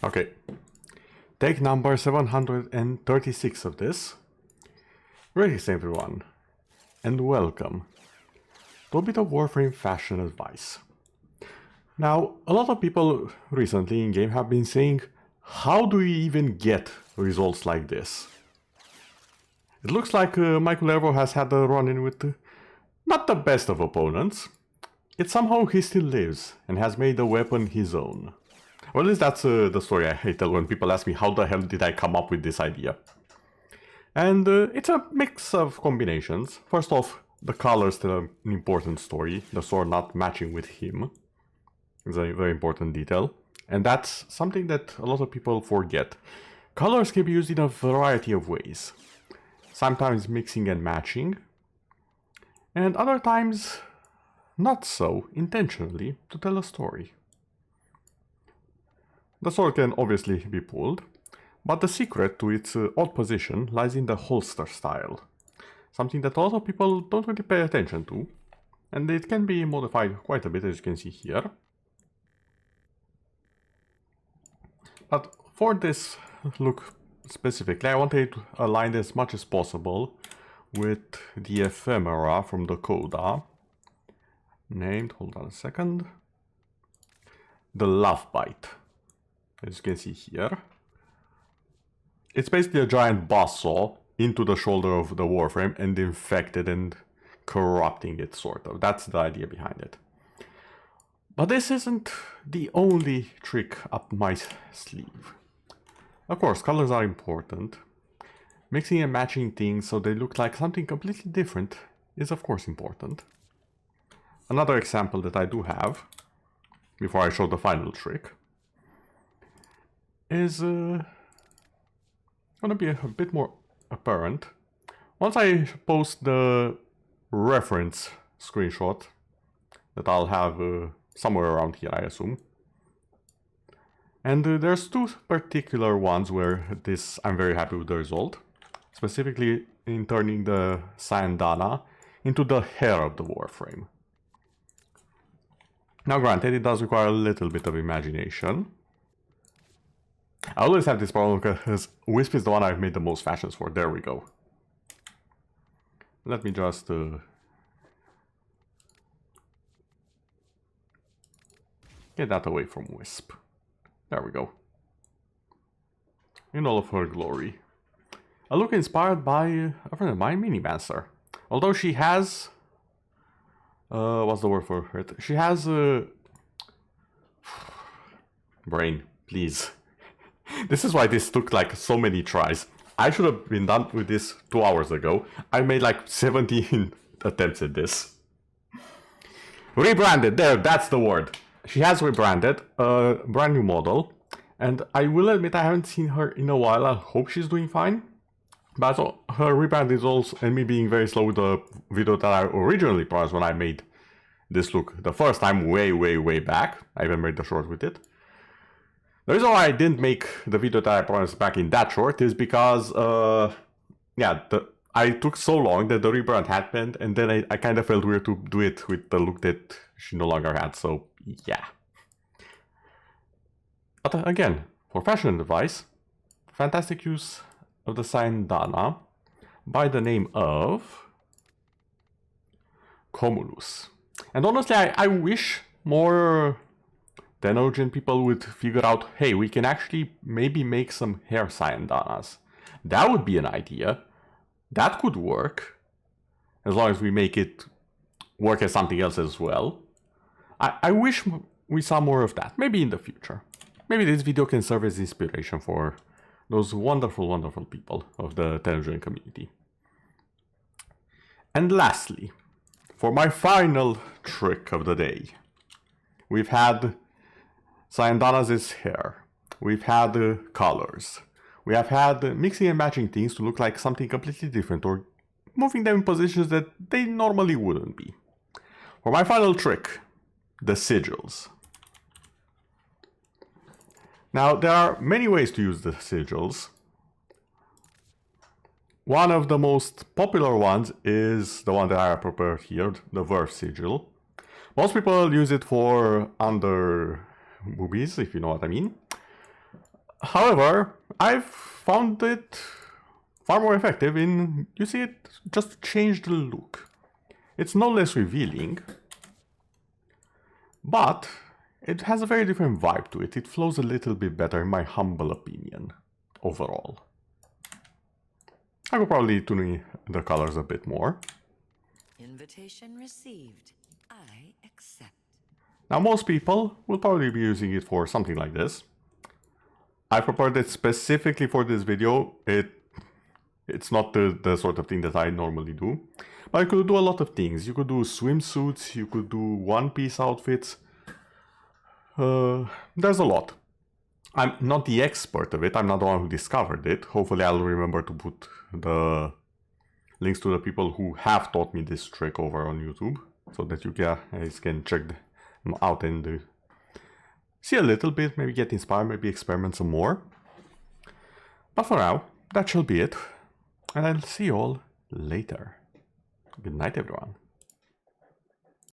Okay, take number 736 of this. Greetings everyone, and welcome to a bit of Warframe fashion advice. Now, a lot of people recently in-game have been saying, how do we even get results like this? It looks like Michael Ervo has had a run-in with not the best of opponents, yet somehow he still lives and has made the weapon his own. Or at least that's the story I tell when people ask me how the hell did I come up with this idea. And it's a mix of combinations. First off, the colors tell an important story, the sword not matching with him. It's a very important detail. And that's something that a lot of people forget. Colors can be used in a variety of ways. Sometimes mixing and matching, and other times not so, intentionally, to tell a story. The sword can obviously be pulled, but the secret to its odd position lies in the holster style. Something that a lot of people don't really pay attention to, and it can be modified quite a bit, as you can see here. But for this look specifically, I wanted to align as much as possible with the ephemera from the coda, named, hold on a second, the Love Bite, as you can see here. It's basically a giant buzzsaw into the shoulder of the warframe and infected and corrupting it, sort of. That's the idea behind it. But this isn't the only trick up my sleeve. Of course, colors are important. Mixing and matching things so they look like something completely different is of course important. Another example that I do have, before I show the final trick, is gonna be a bit more apparent. Once I post the reference screenshot that I'll have somewhere around here, I assume. And there's two particular ones where I'm very happy with the result. Specifically in turning the syandana into the hair of the warframe. Now granted, it does require a little bit of imagination. I always have this problem because Wisp is the one I've made the most fashions for. There we go. Let me just get that away from Wisp. There we go. In all of her glory. A look inspired by a friend of mine, Minimancer. Although she has... what's the word for it? She has... brain, please. This is why this took like so many tries. I should have been done with this 2 hours ago. I made like 17 attempts at this. Rebranded, there, that's the word. She has rebranded a brand new model. And I will admit I haven't seen her in a while. I hope she's doing fine. But her rebrand is also, and me being very slow with the video that I originally promised when I made this look the first time, way back. I even made the short with it. The reason why I didn't make the video that I promised back in that short is because, I took so long that the rebrand happened, and then I kind of felt weird to do it with the look that she no longer had, so yeah. But again, for fashion advice, fantastic use of the syandana by the name of Comulus. And honestly, I wish more Tenogen people would figure out, hey, we can actually maybe make some hair syandanas. That would be an idea. That could work, as long as we make it work as something else as well. I wish we saw more of that, maybe in the future. Maybe this video can serve as inspiration for those wonderful, wonderful people of the Tenogen community. And lastly, for my final trick of the day, we've had Syandanas' hair, we've had colors, we have had mixing and matching things to look like something completely different or moving them in positions that they normally wouldn't be. For my final trick, the sigils. Now, there are many ways to use the sigils. One of the most popular ones is the one that I have prepared here, the Verve sigil. Most people use it for under boobies, if you know what I mean. However, I've found it far more effective in, you see, it just changed the look. It's no less revealing, but it has a very different vibe to it. It flows a little bit better, in my humble opinion, overall. I could probably tune the colors a bit more. Invitation received. I accept. Now, most people will probably be using it for something like this. I prepared it specifically for this video. It's not the sort of thing that I normally do. But I could do a lot of things. You could do swimsuits, you could do one-piece outfits. There's a lot. I'm not the expert of it. I'm not the one who discovered it. Hopefully I'll remember to put the links to the people who have taught me this trick over on YouTube, so that you guys can check them out and see a little bit, maybe get inspired, maybe experiment some more. But for now, that shall be it. And I'll see you all later. Good night, everyone.